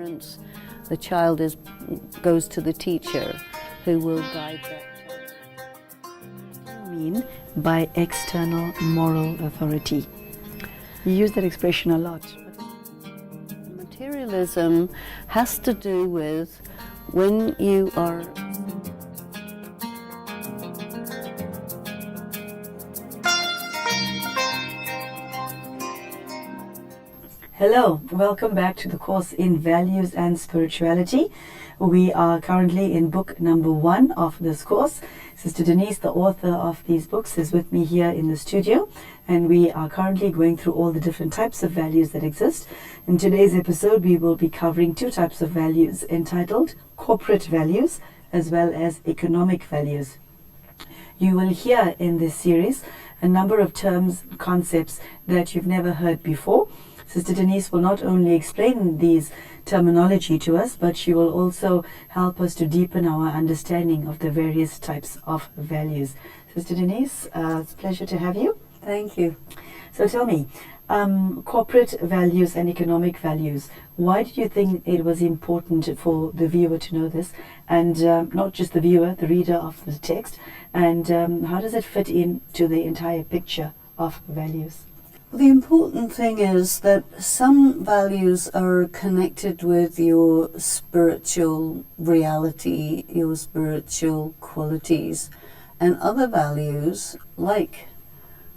parents, the child goes to the teacher who will guide that child. What do you mean by external moral authority? You use that expression a lot. Materialism has to do with when you are Hello, welcome back to the course in Values and Spirituality. We are currently in book number 1 of this course. Sister Denise, the author of these books, is with me here in the studio, and we are currently going through all the different types of values that exist. In today's episode, we will be covering 2 types of values entitled corporate values as well as economic values. You will hear in this series a number of terms, concepts that you've never heard before. Sister Denise will not only explain these terminology to us, but she will also help us to deepen our understanding of the various types of values. Sister Denise, it's a pleasure to have you. Thank you. So tell me, corporate values and economic values, why did you think it was important for the viewer to know this? And not just the viewer, the reader of the text, and how does it fit into the entire picture of values? The important thing is that some values are connected with your spiritual reality, your spiritual qualities, and other values, like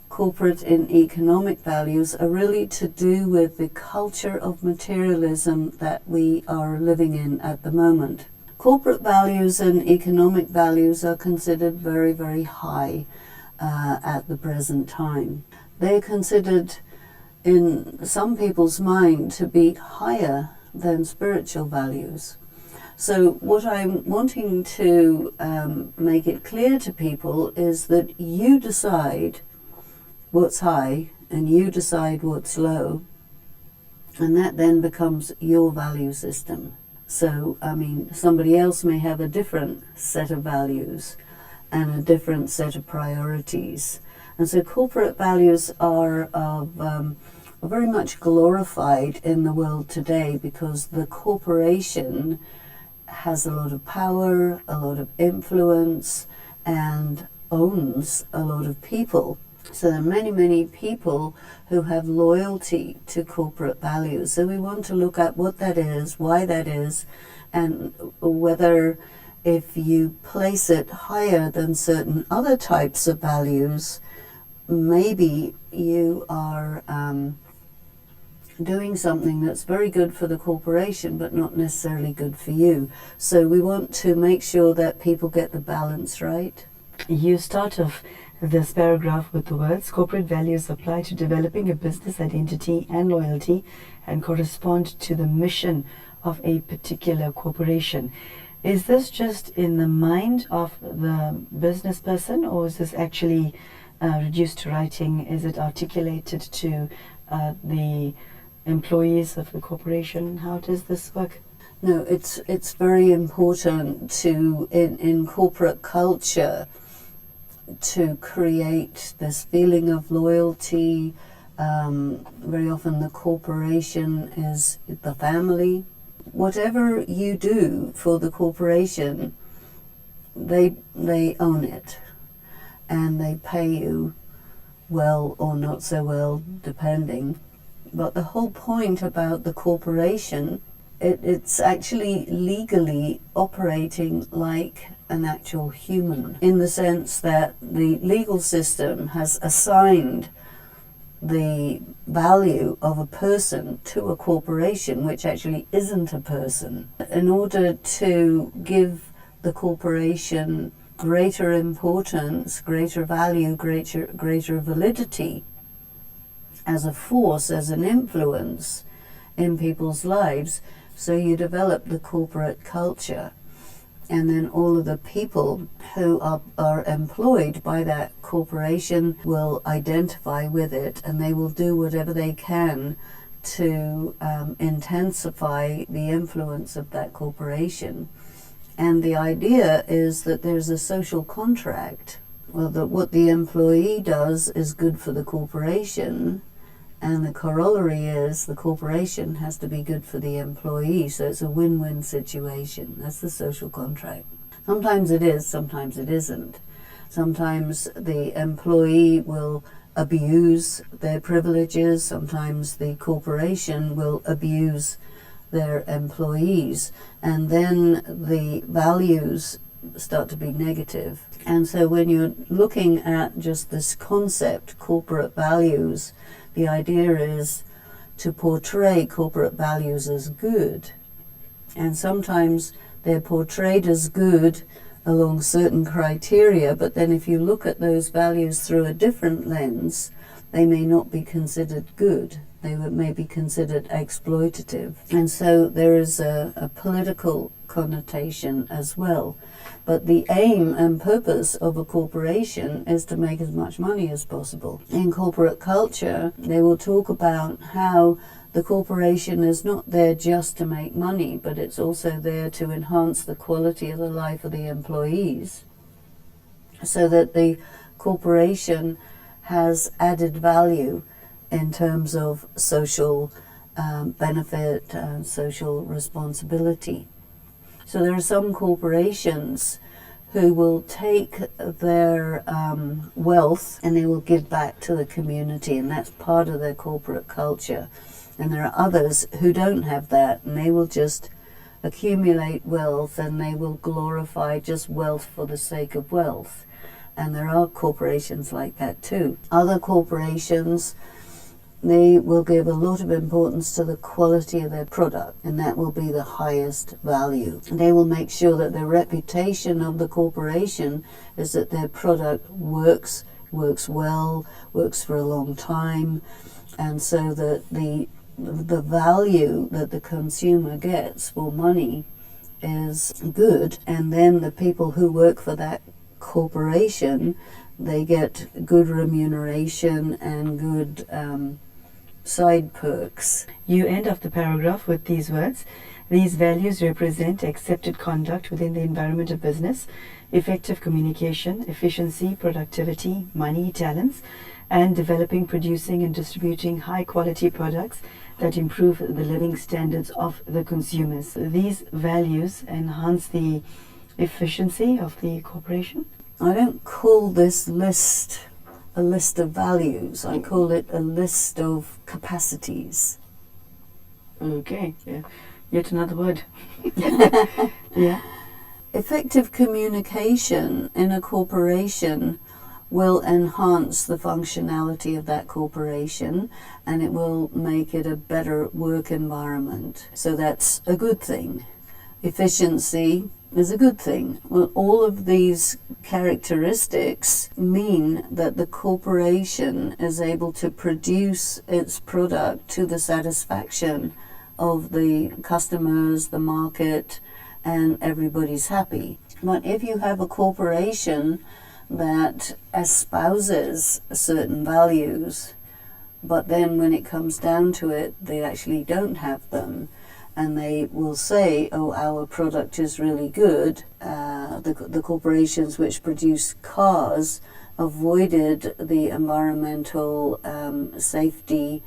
corporate and economic values, are really to do with the culture of materialism that we are living in at the moment. Corporate values and economic values are considered very, very high at the present time. They're considered in some people's mind to be higher than spiritual values. So what I'm wanting to make it clear to people is that you decide what's high and you decide what's low, and that then becomes your value system. So, I mean, somebody else may have a different set of values and a different set of priorities. And so corporate values are very much glorified in the world today because the corporation has a lot of power, a lot of influence, and owns a lot of people. So there are many, many people who have loyalty to corporate values. So we want to look at what that is, why that is, and whether if you place it higher than certain other types of values, maybe you are doing something that's very good for the corporation but not necessarily good for you. So we want to make sure that people get the balance right. You start off this paragraph with the words, corporate values apply to developing a business identity and loyalty and correspond to the mission of a particular corporation. Is this just in the mind of the business person, or is this actually reduced to writing? Is it articulated to the employees of the corporation? How does this work? No, it's very important to in corporate culture to create this feeling of loyalty. Very often the corporation is the family. Whatever you do for the corporation, they own it. And they pay you well or not so well, depending. But the whole point about the corporation, it's actually legally operating like an actual human, in the sense that the legal system has assigned the value of a person to a corporation, which actually isn't a person, in order to give the corporation greater importance, greater value, greater validity as a force, as an influence in people's lives. So you develop the corporate culture, and then all of the people who are employed by that corporation will identify with it, and they will do whatever they can to intensify the influence of that corporation. And the idea is that there's a social contract, well, that what the employee does is good for the corporation, And the corollary is the corporation has to be good for the employee, so it's a win-win situation. That's the social contract. Sometimes it is, sometimes it isn't. Sometimes the employee will abuse their privileges, sometimes the corporation will abuse their employees, and then the values start to be negative. And so when you're looking at just this concept, corporate values, the idea is to portray corporate values as good. And sometimes they're portrayed as good along certain criteria, but then if you look at those values through a different lens, they may not be considered good. They may be considered exploitative. And so there is a political connotation as well. But the aim and purpose of a corporation is to make as much money as possible. In corporate culture, they will talk about how the corporation is not there just to make money, but it's also there to enhance the quality of the life of the employees, so that the corporation has added value in terms of social benefit and social responsibility. So there are some corporations who will take their wealth and they will give back to the community, and that's part of their corporate culture. And there are others who don't have that, and they will just accumulate wealth and they will glorify just wealth for the sake of wealth. And there are corporations like that too. Other corporations, they will give a lot of importance to the quality of their product, and that will be the highest value. They will make sure that the reputation of the corporation is that their product works well, works for a long time, and so that the value that the consumer gets for money is good, and then the people who work for that corporation, they get good remuneration and good side perks. You end off the paragraph with these words: these values represent accepted conduct within the environment of business, effective communication, efficiency, productivity, money, talents, and developing, producing, and distributing high-quality products that improve the living standards of the consumers. These values enhance the efficiency of the corporation. I don't call this list a list of values. I call it a list of capacities. Okay, yeah. Yet another word. Yeah. Effective communication in a corporation will enhance the functionality of that corporation, and it will make it a better work environment. So that's a good thing. Efficiency is a good thing. Well, all of these characteristics mean that the corporation is able to produce its product to the satisfaction of the customers, the market, and everybody's happy. But if you have a corporation that espouses certain values, but then when it comes down to it, they actually don't have them, and they will say, oh, our product is really good. The corporations which produce cars avoided the environmental safety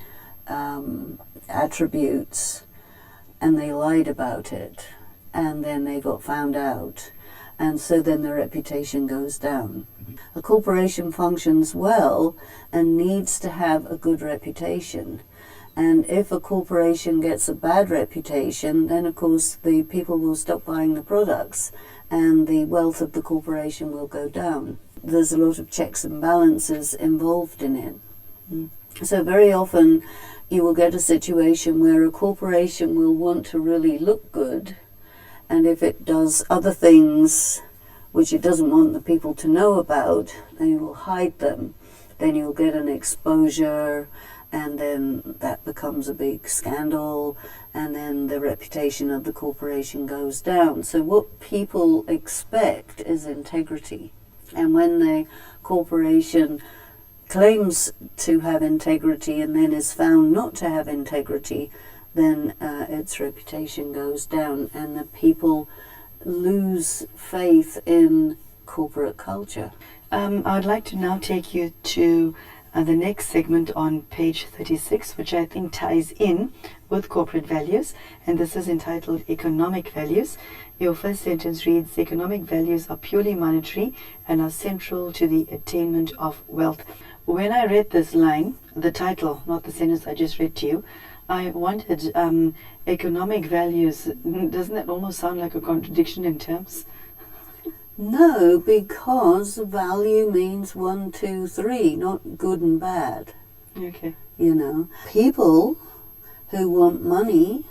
attributes, and they lied about it, and then they got found out, and so then their reputation goes down. A corporation functions well and needs to have a good reputation. And if a corporation gets a bad reputation, then of course the people will stop buying the products and the wealth of the corporation will go down. There's a lot of checks and balances involved in it. So very often you will get a situation where a corporation will want to really look good, and if it does other things which it doesn't want the people to know about, then it will hide them. Then you'll get an exposure, and then that becomes a big scandal, and then the reputation of the corporation goes down. So what people expect is integrity. And when the corporation claims to have integrity and then is found not to have integrity, then its reputation goes down, and the people lose faith in corporate culture. I'd like to now take you to the next segment on page 36, which I think ties in with corporate values, and this is entitled Economic Values. Your first sentence reads, economic values are purely monetary and are central to the attainment of wealth. When I read this line, the title, not the sentence I just read to you, I wondered, economic values, doesn't that almost sound like a contradiction in terms? No, because value means 1, 2, 3, not good and bad. Okay. You know, people who want money,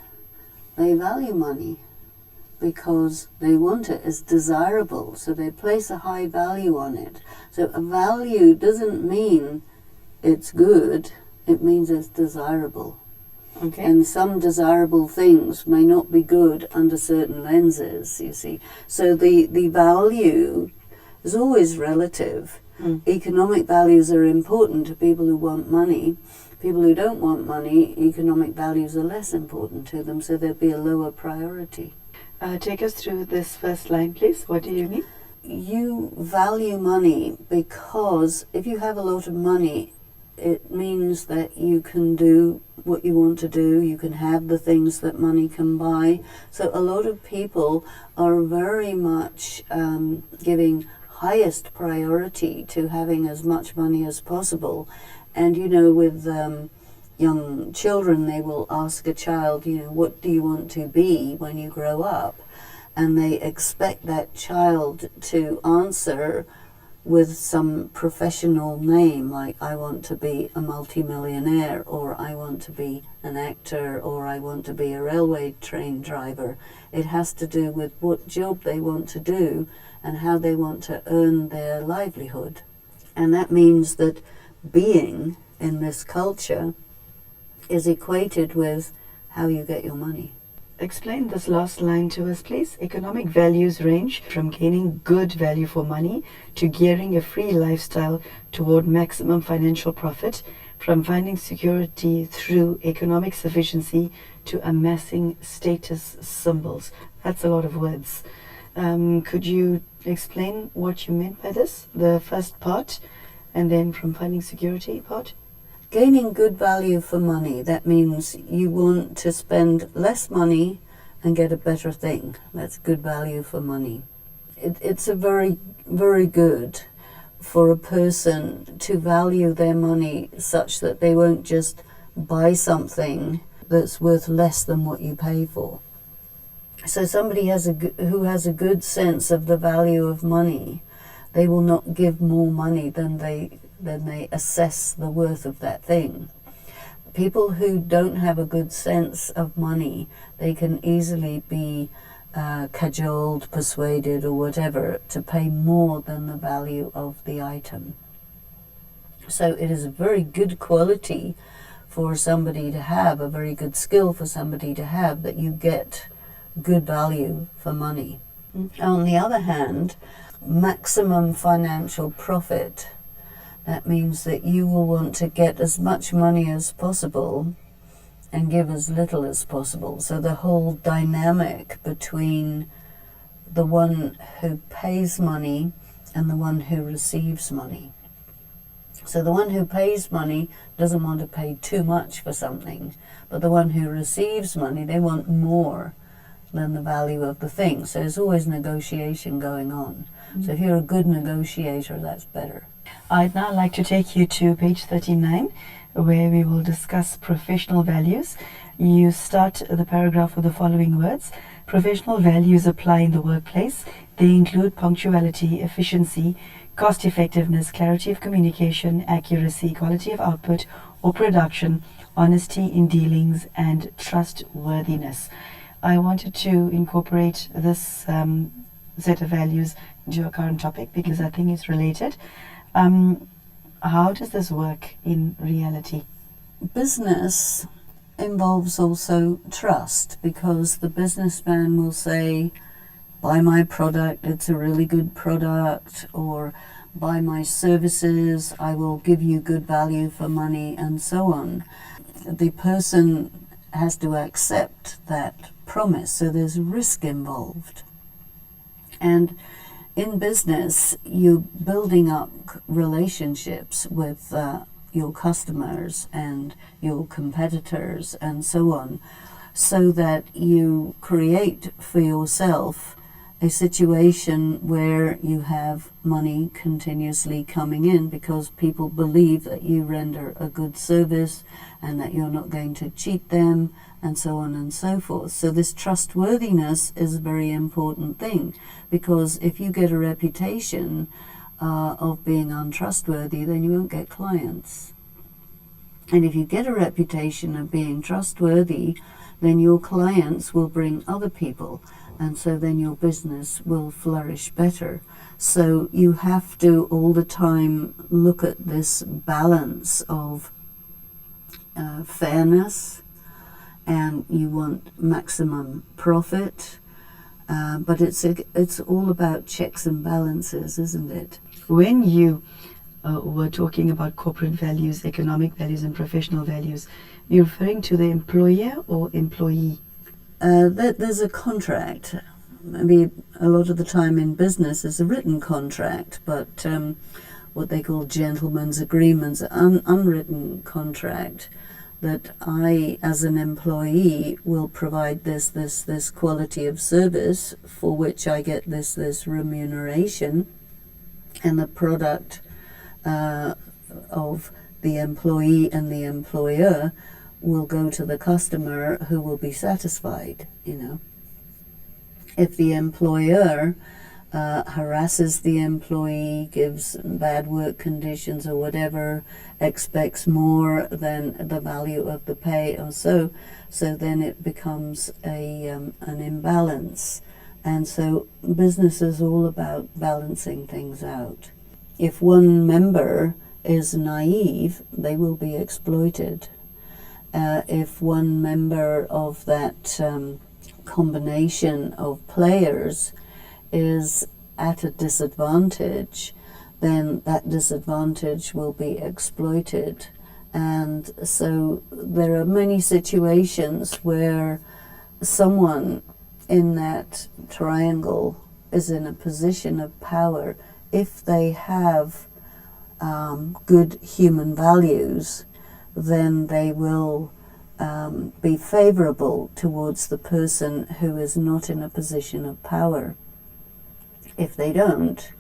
they value money because they want it. It's desirable, so they place a high value on it. So a value doesn't mean it's good, it means it's desirable. Okay. And some desirable things may not be good under certain lenses, you see. So the value is always relative. Economic values are important to people who want money. People who don't want money, economic values are less important to them, so there'll be a lower priority. Take us through this first line, please. What do you mean? You value money because if you have a lot of money, it means that you can do what you want to do, you can have the things that money can buy. So a lot of people are very much giving highest priority to having as much money as possible. And you know, with young children, they will ask a child, you know, what do you want to be when you grow up? And they expect that child to answer with some professional name, like I want to be a multimillionaire, or I want to be an actor, or I want to be a railway train driver. It has to do with what job they want to do and how they want to earn their livelihood. And that means that being in this culture is equated with how you get your money. Explain this last line to us, please. Economic values range from gaining good value for money to gearing a free lifestyle toward maximum financial profit, from finding security through economic sufficiency to amassing status symbols. That's a lot of words. Could you explain what you meant by this, the first part, and then from finding security part? Gaining good value for money, that means you want to spend less money and get a better thing. That's good value for money. It's a very, very good for a person to value their money such that they won't just buy something that's worth less than what you pay for. So somebody who has a good sense of the value of money, they will not give more money than they assess the worth of that thing. People who don't have a good sense of money, they can easily be cajoled, persuaded, or whatever to pay more than the value of the item. So it is a very good quality for somebody to have, a very good skill for somebody to have, that you get good value for money. On the other hand, maximum financial profit, that means that you will want to get as much money as possible and give as little as possible. So the whole dynamic between the one who pays money and the one who receives money. So the one who pays money doesn't want to pay too much for something, but the one who receives money, they want more than the value of the thing. So there's always negotiation going on. So if you're a good negotiator, that's better. I'd now like to take you to page 39, where we will discuss professional values. You start the paragraph with the following words. Professional values apply in the workplace. They include punctuality, efficiency, cost effectiveness, clarity of communication, accuracy, quality of output or production, honesty in dealings, and trustworthiness. I wanted to incorporate this set of values into our current topic because I think it's related. How does this work in reality? Business involves also trust, because the businessman will say, buy my product, it's a really good product, or buy my services, I will give you good value for money, and so on. The person has to accept that promise, so there's risk involved. And in business, you're building up relationships with your customers and your competitors and so on, so that you create for yourself a situation where you have money continuously coming in because people believe that you render a good service and that you're not going to cheat them and so on and so forth. So this trustworthiness is a very important thing, because if you get a reputation of being untrustworthy, then you won't get clients. And if you get a reputation of being trustworthy, then your clients will bring other people, and so then your business will flourish better. So you have to all the time look at this balance of fairness, and you want maximum profit, but it's all about checks and balances, isn't it? When you were talking about corporate values, economic values, and professional values, you're referring to the employer or employee? There's a contract. Maybe a lot of the time in business is a written contract, but what they call gentlemen's agreements, unwritten contract, that I, as an employee, will provide this quality of service for which I get this remuneration, and the product of the employee and the employer will go to the customer, who will be satisfied, you know. If the employer harasses the employee, gives bad work conditions or whatever, expects more than the value of the pay or so then it becomes an imbalance. And so business is all about balancing things out. If one member is naive, they will be exploited. If one member of that combination of players is at a disadvantage, then that disadvantage will be exploited. And so there are many situations where someone in that triangle is in a position of power. If they have good human values, then they will be favorable towards the person who is not in a position of power. If they don't,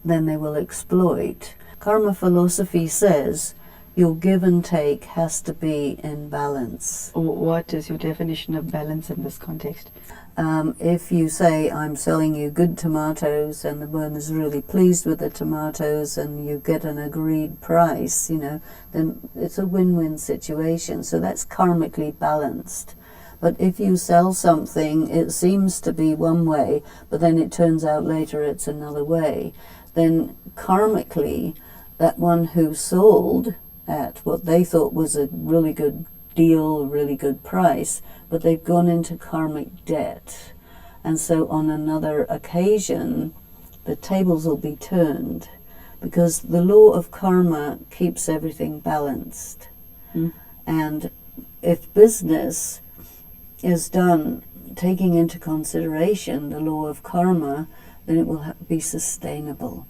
then they will exploit. Karma philosophy says your give and take has to be in balance. What is your definition of balance in this context? If you say, I'm selling you good tomatoes, and the one is really pleased with the tomatoes, and you get an agreed price, you know, then it's a win-win situation. So that's karmically balanced. But if you sell something, it seems to be one way, but then it turns out later it's another way, then karmically, that one who sold at what they thought was a really good deal, a really good price, but they've gone into karmic debt. And so on another occasion, the tables will be turned, because the law of karma keeps everything balanced. And if business is done taking into consideration the law of karma, then it will be sustainable.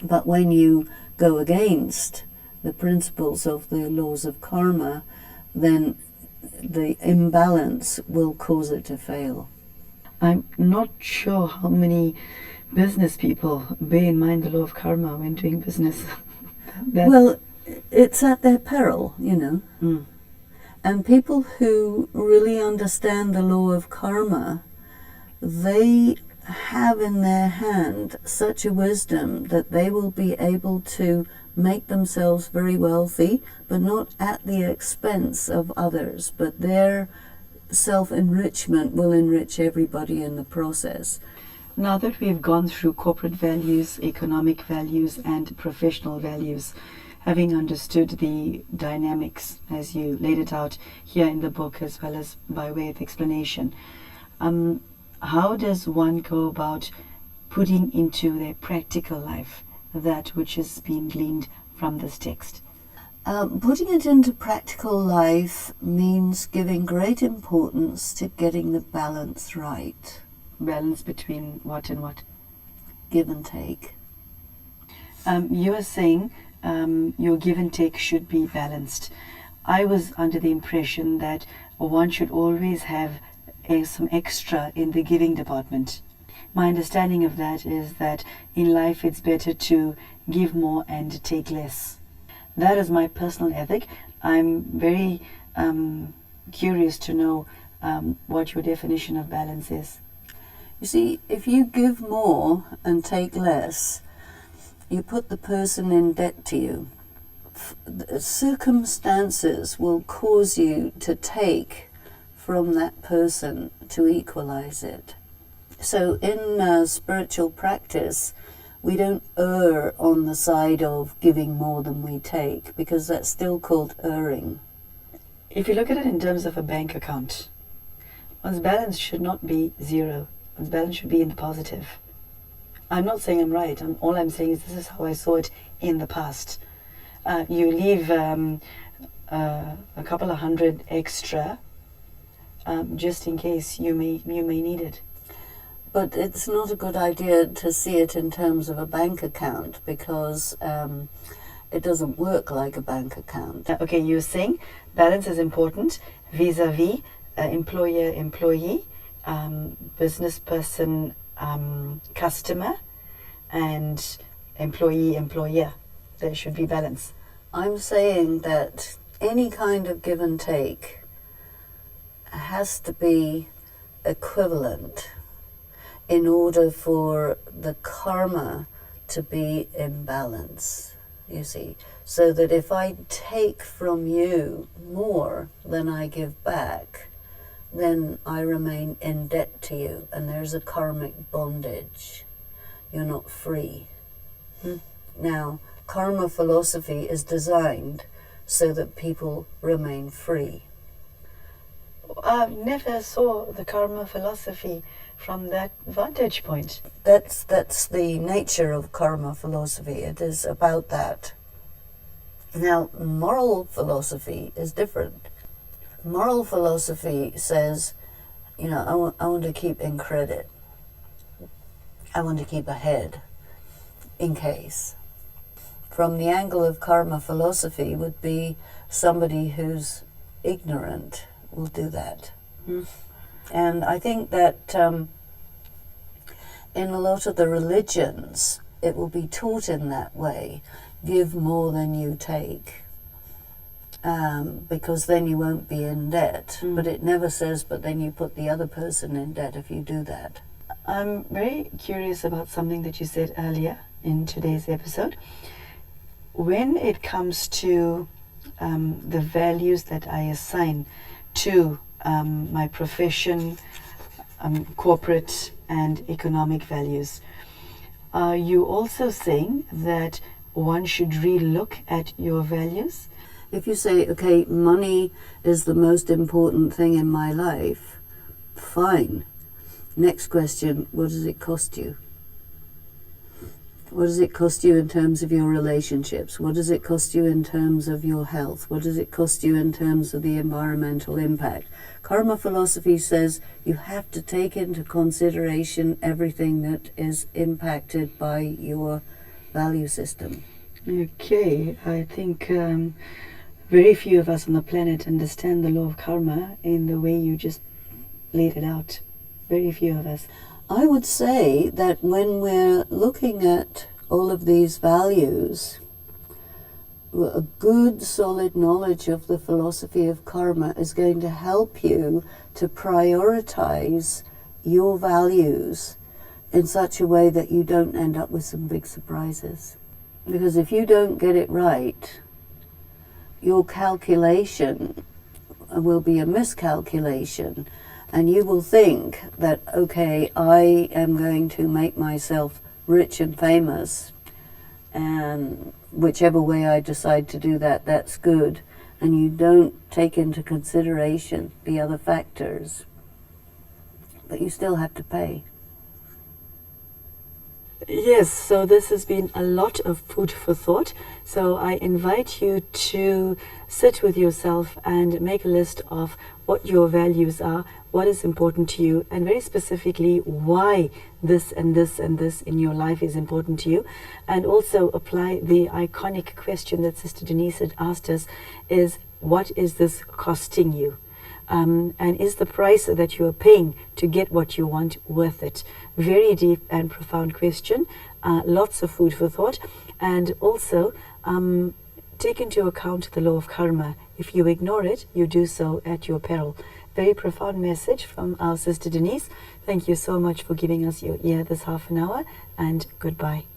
But when you go against the principles of the laws of karma, then the imbalance will cause it to fail. I'm not sure how many business people bear in mind the law of karma when doing business. Well, it's at their peril, you know. And people who really understand the law of karma, they have in their hand such a wisdom that they will be able to make themselves very wealthy, but not at the expense of others, but their self-enrichment will enrich everybody in the process. Now that we've gone through corporate values, economic values, and professional values, having understood the dynamics as you laid it out here in the book as well as by way of explanation, how does one go about putting into their practical life that which has been gleaned from this text? Putting it into practical life means giving great importance to getting the balance right. Balance between what and what? Give and take. You were saying your give and take should be balanced. I was under the impression that one should always have some extra in the giving department. My understanding of that is that in life it's better to give more and take less. That is my personal ethic. I'm very curious to know what your definition of balance is. You see, if you give more and take less, you put the person in debt to you. Circumstances will cause you to take from that person to equalize it. So in spiritual practice, we don't err on the side of giving more than we take, because that's still called erring. If you look at it in terms of a bank account, one's balance should not be zero. One's balance should be in the positive. I'm not saying I'm right. All I'm saying is this is how I saw it in the past. You leave a couple of hundred extra just in case you may need it. But it's not a good idea to see it in terms of a bank account, because it doesn't work like a bank account. Okay, you're saying balance is important vis-a-vis employer-employee, business person, customer, and employee-employer. There should be balance. I'm saying that any kind of give and take has to be equivalent in order for the karma to be in balance, you see. So that if I take from you more than I give back, then I remain in debt to you, and there's a karmic bondage. You're not free. Now, karma philosophy is designed so that people remain free. I never saw the karma philosophy from that vantage point. That's the nature of karma philosophy. It is about that. Now, moral philosophy is different. Moral philosophy says, I want to keep in credit. I want to keep ahead, in case. From the angle of karma philosophy would be somebody who's ignorant will do that. And I think that in a lot of the religions, it will be taught in that way. Give more than you take, because then you won't be in debt. But it never says, but then you put the other person in debt if you do that. I'm very curious about something that you said earlier in today's episode. When it comes to the values that I assign to my profession, corporate and economic values, are you also saying that one should re-look at your values? If you say, okay, money is the most important thing in my life, fine. Next question, what does it cost you? What does it cost you in terms of your relationships? What does it cost you in terms of your health? What does it cost you in terms of the environmental impact? Karma philosophy says you have to take into consideration everything that is impacted by your value system. Okay, I think very few of us on the planet understand the law of karma in the way you just laid it out. Very few of us. I would say that when we're looking at all of these values, a good solid knowledge of the philosophy of karma is going to help you to prioritize your values in such a way that you don't end up with some big surprises. Because if you don't get it right, your calculation will be a miscalculation. And you will think that, okay, I am going to make myself rich and famous, and whichever way I decide to do that, that's good. And you don't take into consideration the other factors. But you still have to pay. Yes, so this has been a lot of food for thought. So I invite you to sit with yourself and make a list of what your values are, what is important to you, and very specifically why this and this and this in your life is important to you. And also apply the iconic question that Sister Denise had asked us is, what is this costing you? And is the price that you are paying to get what you want worth it? Very deep and profound question. Lots of food for thought. And also take into account the law of karma. If you ignore it, you do so at your peril. Very profound message from our Sister Denise. Thank you so much for giving us your ear this half an hour, and goodbye.